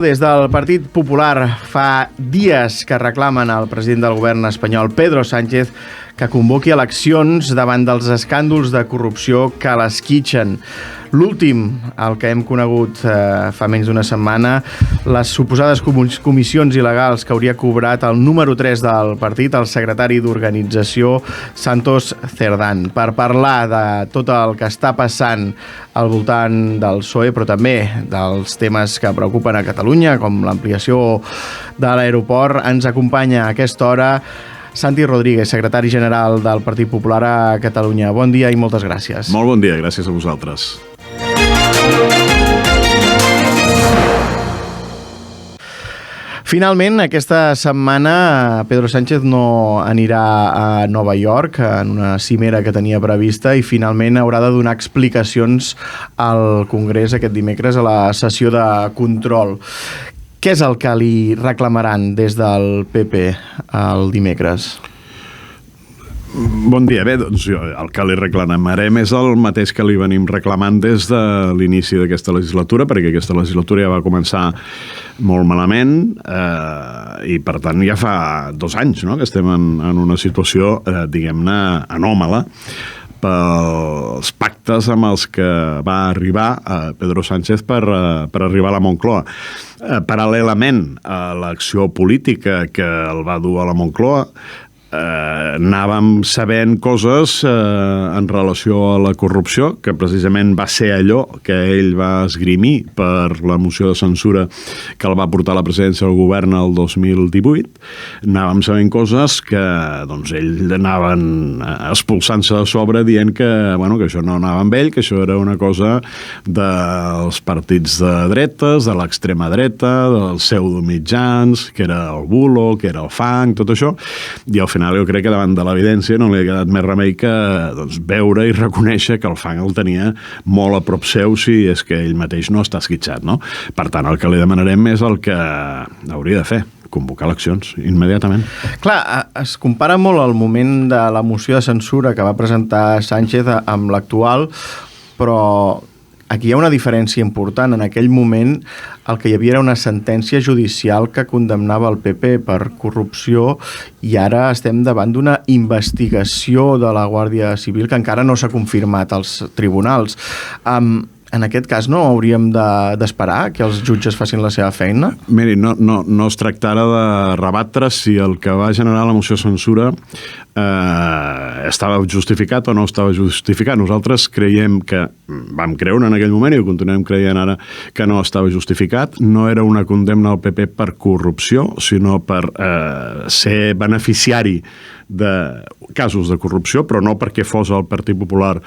Des del Partit Popular fa dies que reclamen al president del govern espanyol, Pedro Sánchez, que convoqui eleccions davant dels escàndols de corrupció que l'esquitxen. L'últim, el que hem conegut fa menys d'una setmana, les suposades comissions il·legals que hauria cobrat el número 3 del partit, el secretari d'organització, Santos Cerdán, per parlar de tot el que està passant al voltant del PSOE, però també dels temes que preocupen a Catalunya, com l'ampliació de l'aeroport. Ens acompanya a aquesta hora Santi Rodríguez, secretari general del Partit Popular a Catalunya. Bon dia i moltes gràcies. Molt bon dia, gràcies a vosaltres. Finalment, aquesta setmana Pedro Sánchez no anirà a Nova York en una cimera que tenia prevista i finalment haurà de donar explicacions al Congrés aquest dimecres a la sessió de control. Què és el que li reclamaran des del PP el dimecres? Bon dia. Bé, doncs el que li reclamarem és el mateix que li venim reclamant des de l'inici d'aquesta legislatura, perquè aquesta legislatura ja va començar molt malament i, per tant, ja fa 2 anys, no?, que estem en una situació, diguem-ne, anòmala pels pactes amb els que va arribar Pedro Sánchez per arribar a la Moncloa. Paral·lelament a l'acció política que el va dur a la Moncloa, anàvem sabent coses en relació a la corrupció, que precisament va ser allò que ell va esgrimir per la moció de censura que el va portar a la presidència del govern el 2018. Anàvem sabent coses que doncs, ell anaven expulsant-se de sobre dient que, bueno, que això no anava amb ell, que això era una cosa dels partits de dretes, de l'extrema dreta, dels pseudomitjans, que era el bulo, que era el fang, tot això, i al final jo crec que davant de l'evidència no li ha quedat més remei que doncs, veure i reconèixer que el fang el tenia molt a prop seu si és que ell mateix no està esquitxat, no? Per tant, el que li demanarem és el que hauria de fer, convocar eleccions immediatament. Clar, es compara molt el moment de la moció de censura que va presentar Sánchez amb l'actual, però aquí hi ha una diferència important. En aquell moment el que hi havia era una sentència judicial que condemnava el PP per corrupció i ara estem davant d'una investigació de la Guàrdia Civil que encara no s'ha confirmat als tribunals. En aquest cas no hauríem d'esperar que els jutges facin la seva feina? Miri, no es tracta ara de rebatre si el que va generar la moció de censura estava justificat o no estava justificat. Nosaltres creiem que, vam creure en aquell moment i ho continuem creient ara, que no estava justificat. No era una condemna al PP per corrupció, sinó per ser beneficiari de casos de corrupció, però no perquè fos el Partit Popular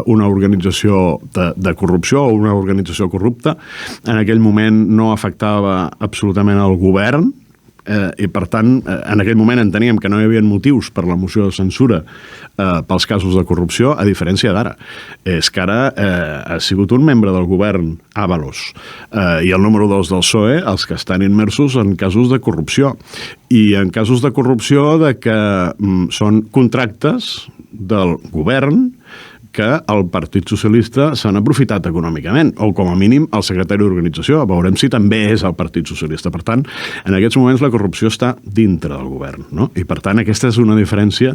una organització de corrupció o una organització corrupta. En aquell moment no afectava absolutament el govern, i per tant en aquell moment enteníem que no hi havia motius per la moció de censura pels casos de corrupció, a diferència d'ara. És que ara ha sigut un membre del govern Ábalos i el número 2 del PSOE els que estan immersos en casos de corrupció, i en casos de corrupció de que són contractes del govern que el Partit Socialista s'han aprofitat econòmicament, o com a mínim el secretari d'organització. Veurem si també és el Partit Socialista. Per tant, en aquests moments la corrupció està dintre del govern, no? I per tant aquesta és una diferència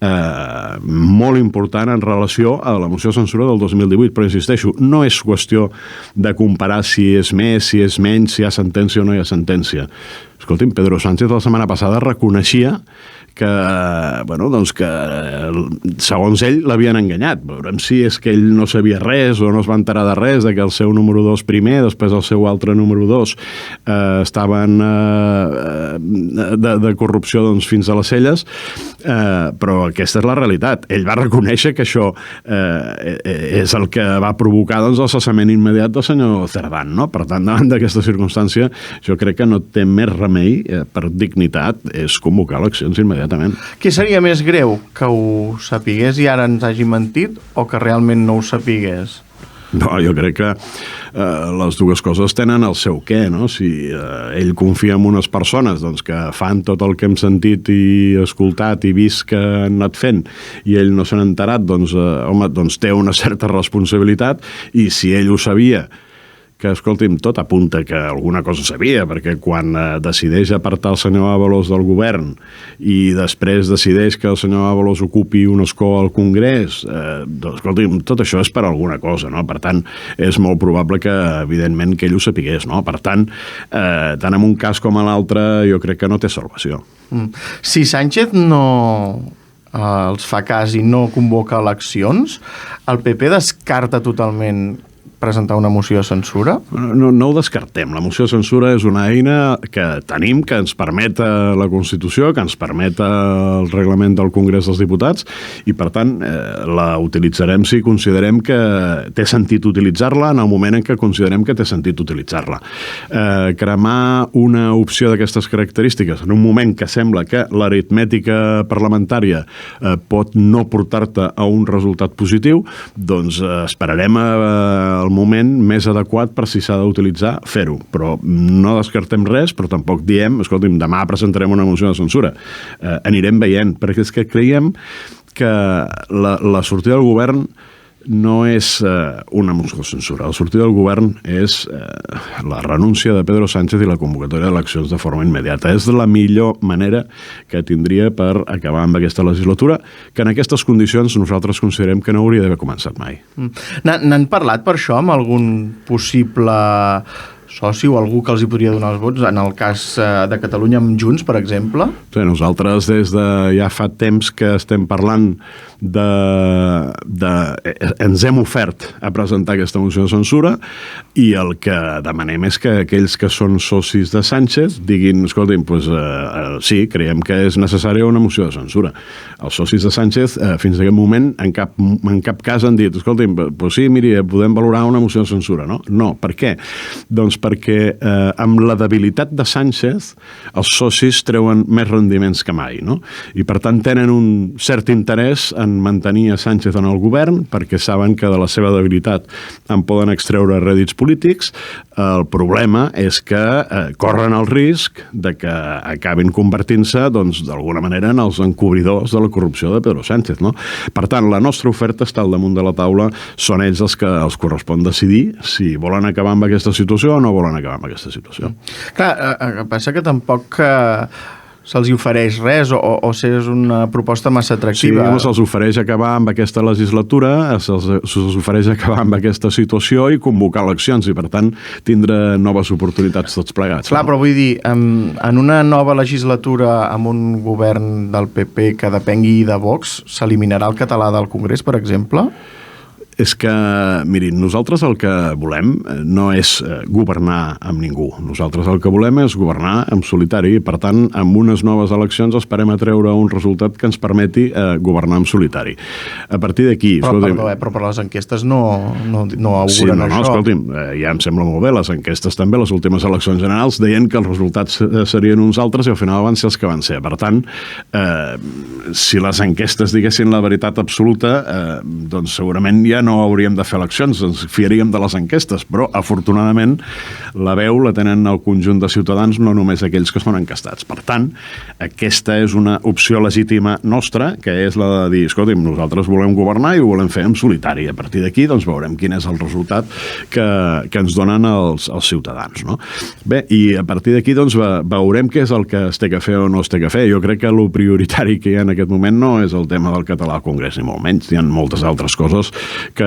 molt important en relació a la moció de censura del 2018, però insisteixo, no és qüestió de comparar si és més, si és menys, si hi ha sentència o no hi ha sentència. Escolti'm, Pedro Sánchez la setmana passada reconeixia que, bueno, doncs que segons ell l'havien enganyat. Veurem si és que ell no sabia res o no es va enterar de res, de que el seu número 2 primer, després el seu altre número 2 estaven de corrupció doncs, fins a les celles, però aquesta és la realitat. Ell va reconèixer que això és el que va provocar doncs, el cessament immediat del senyor Cerdán, no? Per tant, davant d'aquesta circumstància, jo crec que no té més remei per dignitat és convocar eleccions immediatament. Què seria més greu? Que ho sapigués i ara ens hagi mentit o que realment no ho sapigués? No, jo crec que les dues coses tenen el seu què, no? Si ell confia en unes persones doncs, que fan tot el que hem sentit i escoltat i vist que han anat fent i ell no s'ha enterat, doncs, home, doncs té una certa responsabilitat, i si ell ho sabia que, escolti'm, tot apunta que alguna cosa sabia, perquè quan decideix apartar el senyor Ábalos del govern i després decideix que el senyor Ábalos ocupi un escó al Congrés, doncs, escolti'm, tot això és per alguna cosa, no? Per tant, és molt probable que, evidentment, que ell ho sapigués, no? Per tant, tant en un cas com en l'altre, jo crec que no té salvació. Si Sánchez no els fa cas i no convoca eleccions, el PP descarta totalment presentar una moció de censura? No ho descartem. La moció de censura és una eina que tenim, que ens permet la Constitució, que ens permet el reglament del Congrés dels Diputats, i per tant la utilitzarem si considerem que té sentit utilitzar-la en el moment en què considerem que té sentit utilitzar-la. Cremar una opció d'aquestes característiques en un moment que sembla que l'aritmètica parlamentària pot no portar-te a un resultat positiu, doncs esperarem el moment més adequat per si s'ha d'utilitzar, fer-ho. Però no descartem res, però tampoc diem, escolti'm, demà presentarem una moció de censura. Anirem veient, perquè és que creiem que la sortida del govern no és una moció de censura. La sortida del govern és la renúncia de Pedro Sánchez i la convocatòria d'eleccions de forma immediata. És la millor manera que tindria per acabar amb aquesta legislatura, que en aquestes condicions nosaltres considerem que no hauria d'haver començat mai. N'han parlat per això amb algun possible soci o algú que els hi podria donar els vots, en el cas de Catalunya amb Junts, per exemple? Sí, nosaltres des de ja fa temps que estem parlant ens hem ofert a presentar aquesta moció de censura i el que demanem és que aquells que són socis de Sánchez diguin, escolti'm, sí, creiem que és necessària una moció de censura. Els socis de Sánchez fins a aquest moment en cap cas han dit, escolti'm, sí, miri, podem valorar una moció de censura, no? No, per què? Doncs perquè amb la debilitat de Sánchez els socis treuen més rendiments que mai, no? I per tant tenen un cert interès en mantenir a Sánchez en el govern perquè saben que de la seva debilitat en poden extreure rèdits polítics. El problema és que corren el risc de que acabin convertint-se, doncs, d'alguna manera en els encobridors de la corrupció de Pedro Sánchez, no? Per tant, la nostra oferta està al damunt de la taula, són ells els que els correspon decidir si volen acabar amb aquesta situació o no volen acabar amb aquesta situació. Clar, passa que tampoc se'ls ofereix res o si és una proposta massa atractiva. Sí, se'ls ofereix acabar amb aquesta legislatura, se'ls ofereix acabar amb aquesta situació i convocar eleccions i, per tant, tindre noves oportunitats tots plegats. Clar, però vull dir, en una nova legislatura amb un govern del PP que depengui de Vox, s'eliminarà el català del Congrés, per exemple? És que, mirin, nosaltres el que volem no és governar amb ningú. Nosaltres el que volem és governar en solitari i, per tant, amb unes noves eleccions esperem a treure un resultat que ens permeti governar en solitari. A partir d'aquí... Però per les enquestes no auguren això. Escolti'm, ja em sembla molt bé, les enquestes també, les últimes eleccions generals, deien que els resultats serien uns altres i al final van ser els que van ser. Per tant, si les enquestes diguessin la veritat absoluta, doncs segurament ja no hauríem de fer eleccions, ens fiaríem de les enquestes, però afortunadament la veu la tenen el conjunt de ciutadans, no només aquells que són encastats. Per tant, aquesta és una opció legítima nostra, que és la de dir, escolti'm, nosaltres volem governar i ho volem fer en solitari. A partir d'aquí, doncs, veurem quin és el resultat que ens donen els ciutadans, no? Bé, i a partir d'aquí, doncs, veurem què és el que es té que fer o no es té que fer. Jo crec que el prioritari que hi ha en aquest moment no és el tema del català al Congrés, ni molt menys. Hi ha moltes altres coses que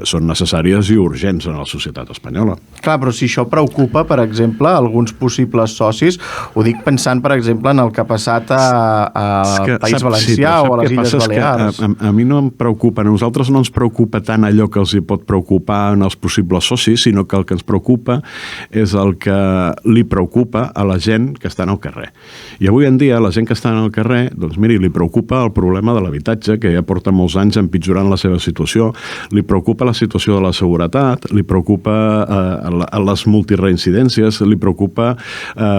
són necessàries i urgents en la societat espanyola. Clar, però si això preocupa, per exemple, alguns possibles socis, ho dic pensant, per exemple, en el que ha passat al País Valencià o a les Illes Balears. A mi no em preocupa, a nosaltres no ens preocupa tant allò que els hi pot preocupar en els possibles socis, sinó que el que ens preocupa és el que li preocupa a la gent que està al carrer. I avui en dia, la gent que està al carrer, doncs miri, li preocupa el problema de l'habitatge, que ja porta molts anys empitjorant la seva situació, li preocupa la situació de la seguretat, li preocupa les multireincidències, li preocupa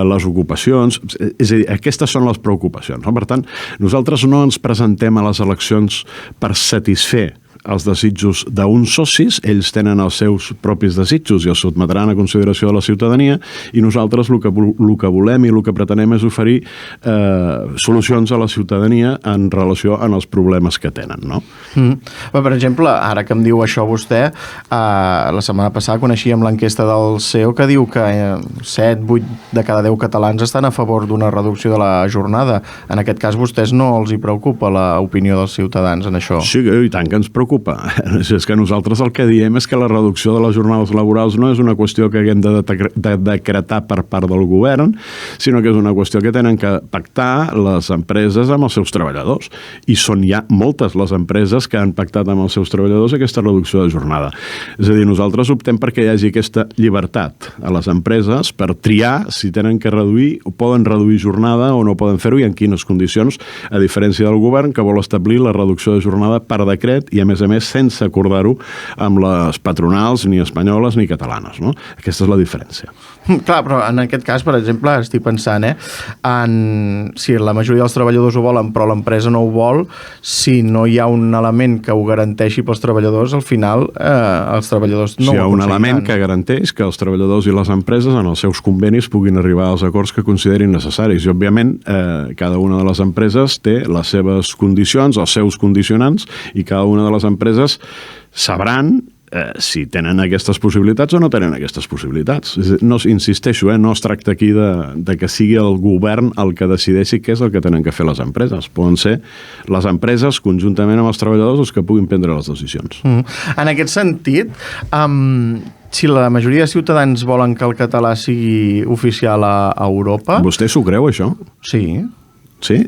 les ocupacions, és a dir, aquestes són les preocupacions, no? Per tant, nosaltres no ens presentem a les eleccions per satisfer els desitjos d'uns socis, ells tenen els seus propis desitjos i els sotmetran a consideració de la ciutadania, i nosaltres el que volem i el que pretenem és oferir solucions a la ciutadania en relació amb els problemes que tenen, no? Per exemple, ara que em diu això vostè, la setmana passada coneixíem l'enquesta del CEO que diu que 7, 8 de cada 10 catalans estan a favor d'una reducció de la jornada. En aquest cas, vostès no els hi preocupa l'opinió dels ciutadans en això? Sí, i tant que ens preocupa. És que nosaltres el que diem és que la reducció de les jornades laborals no és una qüestió que haguem de decretar per part del govern, sinó que és una qüestió que tenen que pactar les empreses amb els seus treballadors. I són ja moltes les empreses que han pactat amb els seus treballadors aquesta reducció de jornada. És a dir, nosaltres optem perquè hi hagi aquesta llibertat a les empreses per triar si tenen que reduir o poden reduir jornada o no poden fer-ho i en quines condicions, a diferència del govern que vol establir la reducció de jornada per decret i a més sense acordar-ho amb les patronals ni espanyoles ni catalanes, no? Aquesta és la diferència. Clar, però en aquest cas, per exemple, estic pensant, si la majoria dels treballadors ho volen però l'empresa no ho vol, si no hi ha un element que ho garanteixi pels treballadors, al final els treballadors no ho aconseguiran. Si hi ha un element que garanteix que els treballadors i les empreses en els seus convenis puguin arribar als acords que considerin necessaris. I, òbviament, cada una de les empreses té les seves condicions, els seus condicionants, i cada una de les empreses sabran si tenen aquestes possibilitats o no tenen aquestes possibilitats. No, insisteixo, no es tracta aquí de que sigui el govern el que decideixi què és el que tenen que fer les empreses. Poden ser les empreses, conjuntament amb els treballadors, els que puguin prendre les decisions. En aquest sentit, si la majoria de ciutadans volen que el català sigui oficial a Europa... Vostè s'ho creu, això? Sí. Sí?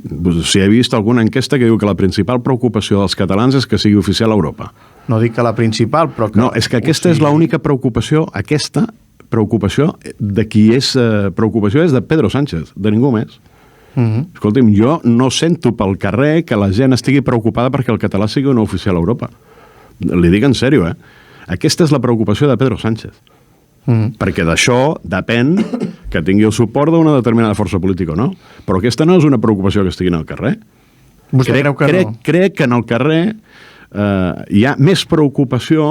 Si he vist alguna enquesta que diu que la principal preocupació dels catalans és que sigui oficial a Europa. No dic que la principal, però que... No, és que aquesta és l'única preocupació, aquesta preocupació de qui és preocupació és de Pedro Sánchez, de ningú més. Escolti'm, jo no sento pel carrer que la gent estigui preocupada perquè el català sigui no oficial a Europa. Li dic en sèrio, Aquesta és la preocupació de Pedro Sánchez. Perquè d'això depèn que tingui el suport d'una determinada força política o no. Però aquesta no és una preocupació que estigui al carrer. Vostè creu que no? Crec que en el carrer hi ha més preocupació,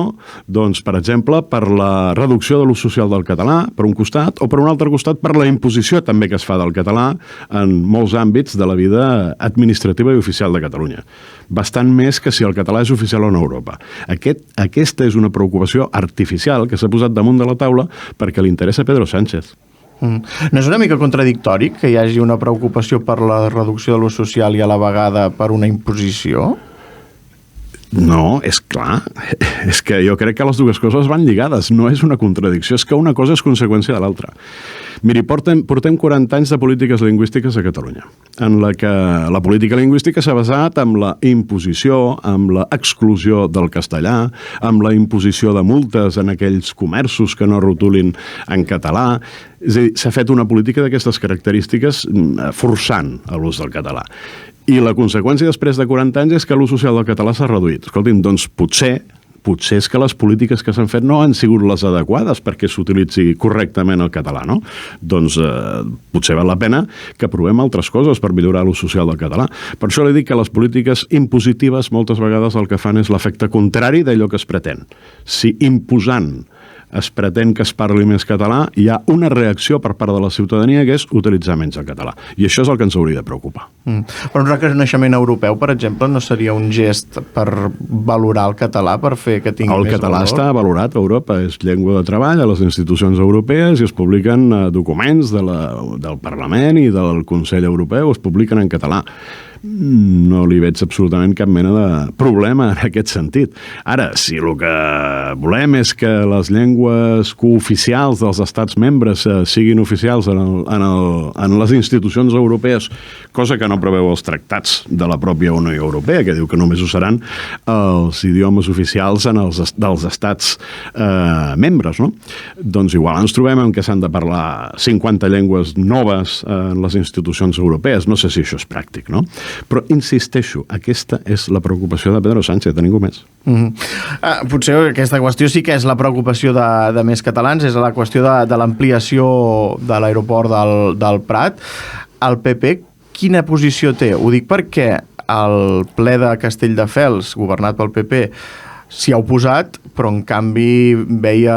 doncs, per exemple, per la reducció de l'ús social del català, per un costat, o per un altre costat per la imposició també que es fa del català en molts àmbits de la vida administrativa i oficial de Catalunya. Bastant més que si el català és oficial o no a Europa. Aquesta és una preocupació artificial que s'ha posat damunt de la taula perquè li interessa Pedro Sánchez. No és una mica contradictori que hi hagi una preocupació per la reducció de l'ús social i a la vegada per una imposició? No, és clar. És que jo crec que les dues coses van lligades. No és una contradicció, és que una cosa és conseqüència de l'altra. Miri, portem 40 anys de polítiques lingüístiques a Catalunya, en la que la política lingüística s'ha basat en la imposició, amb l'exclusió del castellà, amb la imposició de multes en aquells comerços que no rotulin en català. És a dir, s'ha fet una política d'aquestes característiques forçant l'ús del català. I la conseqüència després de 40 anys és que l'ús social del català s'ha reduït. Escolti'm, doncs potser és que les polítiques que s'han fet no han sigut les adequades perquè s'utilitzi correctament el català, no? Doncs potser val la pena que provem altres coses per millorar l'ús social del català. Per això li dic que les polítiques impositives moltes vegades el que fan és l'efecte contrari d'allò que es pretén. Si imposant es pretén que es parli més català, hi ha una reacció per part de la ciutadania que és utilitzar menys el català. I això és el que ens hauria de preocupar. Però un reconeixement europeu, per exemple, no seria un gest per valorar el català, per fer que tingui més valor? El català està valorat a Europa, és llengua de treball a les institucions europees i es publiquen documents del Parlament i del Consell Europeu, es publiquen en català. No li veig absolutament cap mena de problema en aquest sentit. Ara, si el que volem és que les llengües cooficials dels estats membres siguin oficials en les institucions europees, cosa que no preveu els tractats de la pròpia Unió Europea, que diu que només ho seran els idiomes oficials dels estats membres, no? Doncs igual ens trobem en què s'han de parlar 50 llengües noves en les institucions europees. No sé si això és pràctic, no? Però insisteixo, aquesta és la preocupació de Pedro Sánchez, de ningú més. Potser aquesta qüestió sí que és la preocupació de més catalans, és la qüestió de l'ampliació de l'aeroport del Prat. El PP, quina posició té? Ho dic perquè el ple de Castelldefels, governat pel PP, s'hi ha oposat, però en canvi veia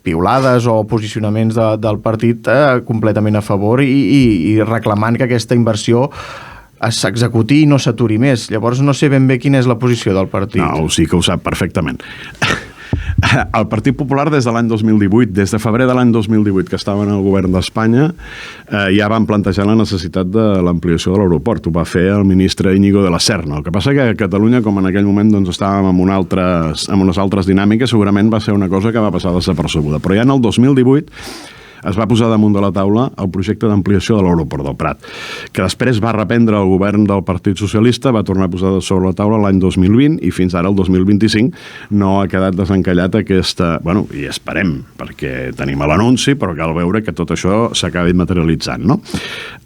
piulades o posicionaments del partit completament a favor i reclamant que aquesta inversió s'executi i no s'aturi més. Llavors no sé ben bé quina és la posició del partit. No, sí que ho sap perfectament. El Partit Popular des de l'any 2018, des de febrer de l'any 2018 que estaven al govern d'Espanya, ja van plantejar la necessitat de l'ampliació de l'aeroport. Ho va fer el ministre Íñigo de la Serna. El que passa que a Catalunya, com en aquell moment doncs, estàvem amb unes altres dinàmiques, segurament va ser una cosa que va passar desapercebuda. Però ja en el 2018 es va posar damunt de la taula el projecte d'ampliació de l'aeroport del Prat, que després va reprendre el govern del Partit Socialista, va tornar a posar sobre la taula l'any 2020 i fins ara, el 2025, no ha quedat desencallat aquesta... Bueno, i esperem, perquè tenim l'anunci, però cal veure que tot això s'acabi materialitzant, no?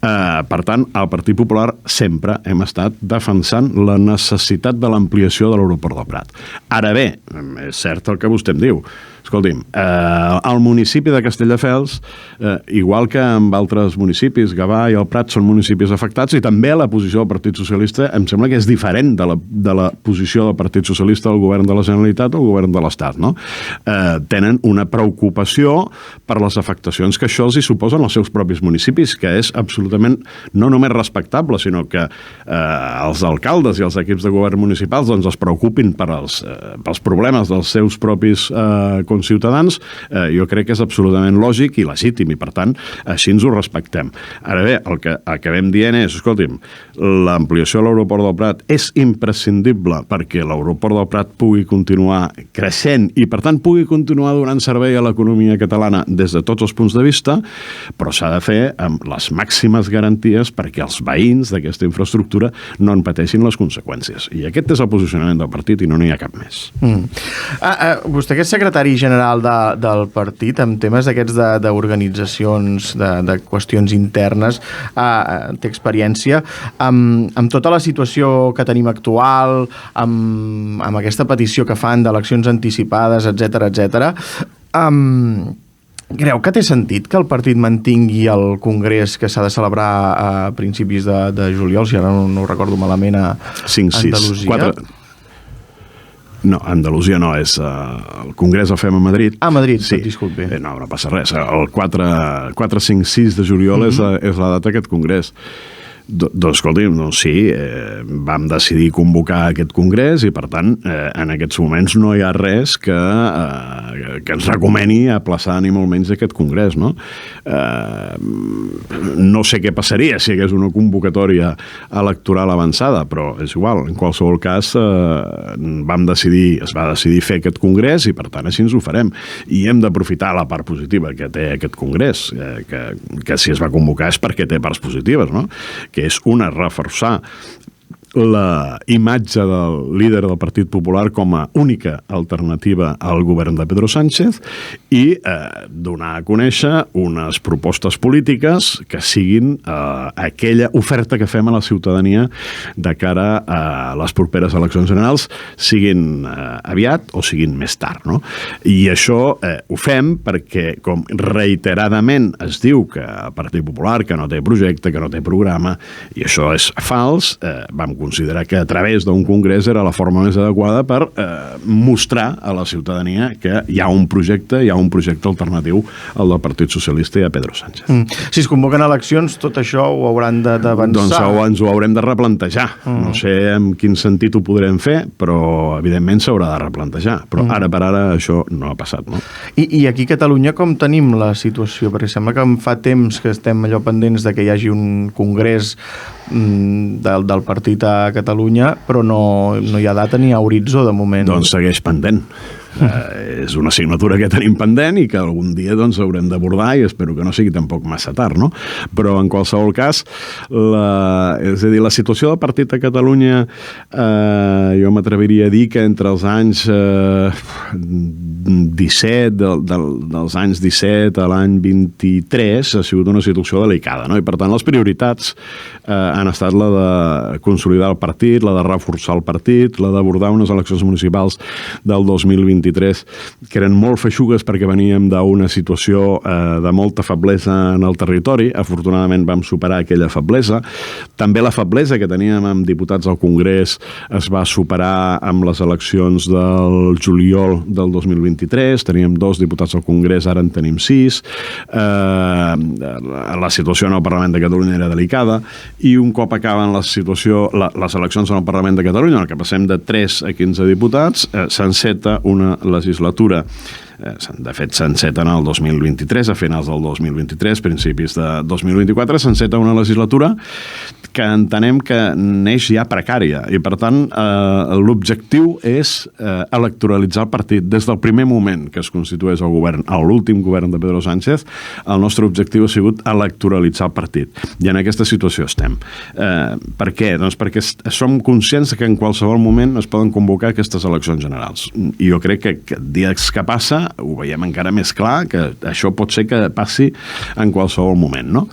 Per tant, al Partit Popular sempre hem estat defensant la necessitat de l'ampliació de l'aeroport del Prat. Ara bé, és cert el que vostè em diu. Escolti'm, el municipi de Castelldefels, igual que en altres municipis, Gavà i el Prat són municipis afectats, i també la posició del Partit Socialista em sembla que és diferent de la posició del Partit Socialista al govern de la Generalitat o al govern de l'Estat, no? Tenen una preocupació per les afectacions que això els hi suposen als seus propis municipis, que és absolutament no només respectable, sinó que els alcaldes i els equips de govern municipals doncs, es preocupin pels problemes dels seus propis conciutadans, jo crec que és absolutament lògic i legítim, i per tant així ens ho respectem. Ara bé, el que acabem dient és, escolti'm, l'ampliació de l'aeroport del Prat és imprescindible perquè l'aeroport del Prat pugui continuar creixent i per tant pugui continuar donant servei a l'economia catalana des de tots els punts de vista, però s'ha de fer amb les màximes garanties perquè els veïns d'aquesta infraestructura no en pateixin les conseqüències. I aquest és el posicionament del partit i no n'hi ha cap més. Vostè que és secretari general del partit, amb temes d'aquests d'organitzacions, de qüestions internes, té experiència. Amb tota la situació que tenim actual, amb aquesta petició que fan d'eleccions anticipades, etc., creu que té sentit que el partit mantingui el congrés que s'ha de celebrar a principis de juliol, si ara no ho recordo malament, a Andalusia? No, Andalusia no, és el congrés el fem a Madrid. A Madrid, sí. Disculpi. No passa res. El 4, 5, 6 de juliol és la data d'aquest congrés. Doncs, escolti'm, sí, vam decidir convocar aquest congrés i, per tant, en aquests moments no hi ha res que ens recomani aplaçar ni molt menys aquest congrés, no? No sé què passaria si hi hagués una convocatòria electoral avançada, però és igual. En qualsevol cas, es va decidir fer aquest congrés i, per tant, així ens ho farem. I hem d'aprofitar la part positiva que té aquest congrés, que si es va convocar és perquè té parts positives, no? Que és una, reforçar la imatge del líder del Partit Popular com a única alternativa al govern de Pedro Sánchez i donar a conèixer unes propostes polítiques que siguin aquella oferta que fem a la ciutadania de cara a les properes eleccions generals, siguin aviat o siguin més tard, no? I això ho fem perquè, com reiteradament es diu que el Partit Popular, que no té projecte, que no té programa, i això és fals, vam considerar que a través d'un congrés era la forma més adequada per mostrar a la ciutadania que hi ha un projecte alternatiu al del Partit Socialista i a Pedro Sánchez. Si es convoquen eleccions, tot això ho hauran d'avançar. Doncs ens ho haurem de replantejar. No sé en quin sentit ho podrem fer, però evidentment s'haurà de replantejar. Però ara per ara això no ha passat, no? I aquí a Catalunya com tenim la situació? Perquè sembla que fa temps que estem allò pendents de que hi hagi un congrés del partit a Catalunya, però no hi ha data ni a horitzó de moment. Doncs segueix pendent. És una assignatura que tenim pendent i que algun dia doncs, haurem d'abordar i espero que no sigui tampoc massa tard, no? Però en qualsevol cas és a dir, la situació del partit a Catalunya jo m'atreviria a dir que entre els anys 17 dels anys 17 a l'any 23 ha sigut una situació delicada, no? I per tant les prioritats han estat la de consolidar el partit, la de reforçar el partit, la d'abordar unes eleccions municipals del 2024 2023 que eren molt feixugues perquè veníem d'una situació de molta feblesa en el territori. Afortunadament vam superar aquella feblesa. També la feblesa que teníem amb diputats al Congrés es va superar amb les eleccions del juliol del 2023. Teníem 2 diputats al Congrés, ara en tenim 6. La situació en el Parlament de Catalunya era delicada i un cop acaben les eleccions en el Parlament de Catalunya, en el que passem de 3 a 15 diputats, s'enceta una legislatura. De fet, s'enceta en el 2023, a finals del 2023, principis de 2024, s'enceta una legislatura que entenem que neix ja precària i, per tant, l'objectiu és electoralitzar el partit. Des del primer moment que es constitueix el govern, a l'últim govern de Pedro Sánchez, el nostre objectiu ha sigut electoralitzar el partit. I en aquesta situació estem. Per què? Doncs perquè som conscients que en qualsevol moment es poden convocar aquestes eleccions generals. I jo crec que dies que passa ho veiem encara més clar, que això pot ser que passi en qualsevol moment, no?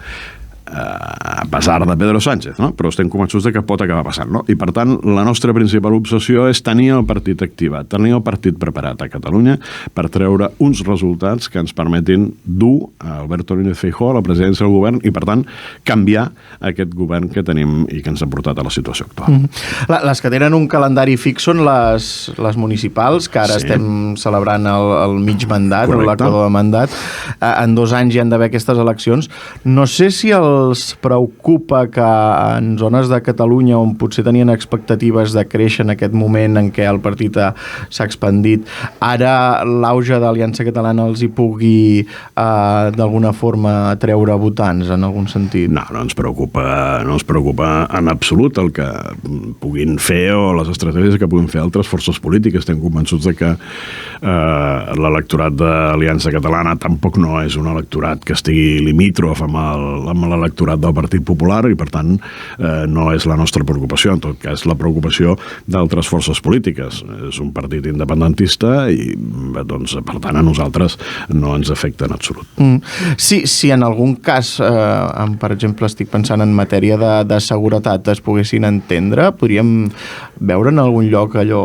A pesar de Pedro Sánchez, no? Però estem convençuts de que pot acabar passant, no? I per tant, la nostra principal obsessió és tenir el partit activat, tenir el partit preparat a Catalunya per treure uns resultats que ens permetin dur a Alberto Núñez Feijóo a la presidència del govern i, per tant, canviar aquest govern que tenim i que ens ha portat a la situació actual. Les que tenen un calendari fix són les municipals, que ara estem celebrant el mig mandat, o l'equador de mandat. En 2 anys hi han d'haver aquestes eleccions. No sé si els preocupa que en zones de Catalunya on potser tenien expectatives de créixer en aquest moment en què el partit s'ha expandit, ara l'auge d'Aliança Catalana els hi pugui d'alguna forma treure votants en algun sentit? No ens preocupa en absolut el que puguin fer o les estratègies que puguin fer altres forces polítiques. Estem convençuts de que l'electorat d'Aliança Catalana tampoc no és un electorat que estigui limítrof amb l'electorat del Partit Popular i, per tant, no és la nostra preocupació. En tot cas, la preocupació d'altres forces polítiques. És un partit independentista i, doncs, per tant, a nosaltres no ens afecta en absolut. Si en algun cas, per exemple, estic pensant en matèria de seguretat, es poguessin entendre, podríem veure en algun lloc allò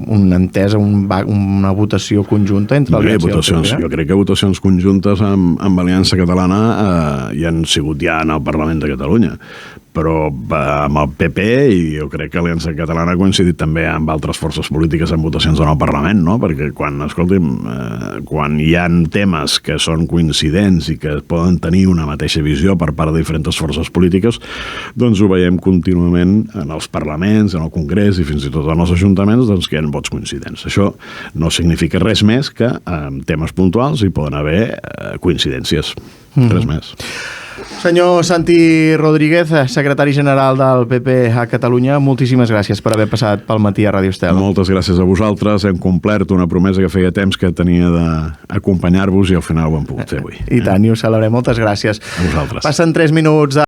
una entesa, una votació conjunta entre Aliança i el PP? Jo crec que votacions conjuntes amb Aliança Catalana hi han sigut ja en el Parlament de Catalunya, però amb el PP, i jo crec que Aliança Catalana ha coincidit també amb altres forces polítiques en votacions en el Parlament, no? Perquè quan hi ha temes que són coincidents i que poden tenir una mateixa visió per part de diferents forces polítiques, doncs ho veiem contínuament en els parlaments, en el Congrés i fins i tot en els ajuntaments, doncs que hi ha vots coincidents. Això no significa res més que en temes puntuals hi poden haver coincidències. Res més. Senyor Santi Rodríguez, secretari general del PP a Catalunya, moltíssimes gràcies per haver passat pel matí a Ràdio Estel. Moltes gràcies a vosaltres. Hem complert una promesa que feia temps que tenia d'acompanyar-vos i al final ho hem pogut fer avui. I tant, i ho celebrem. Moltes gràcies. A vosaltres. Passen 3 minuts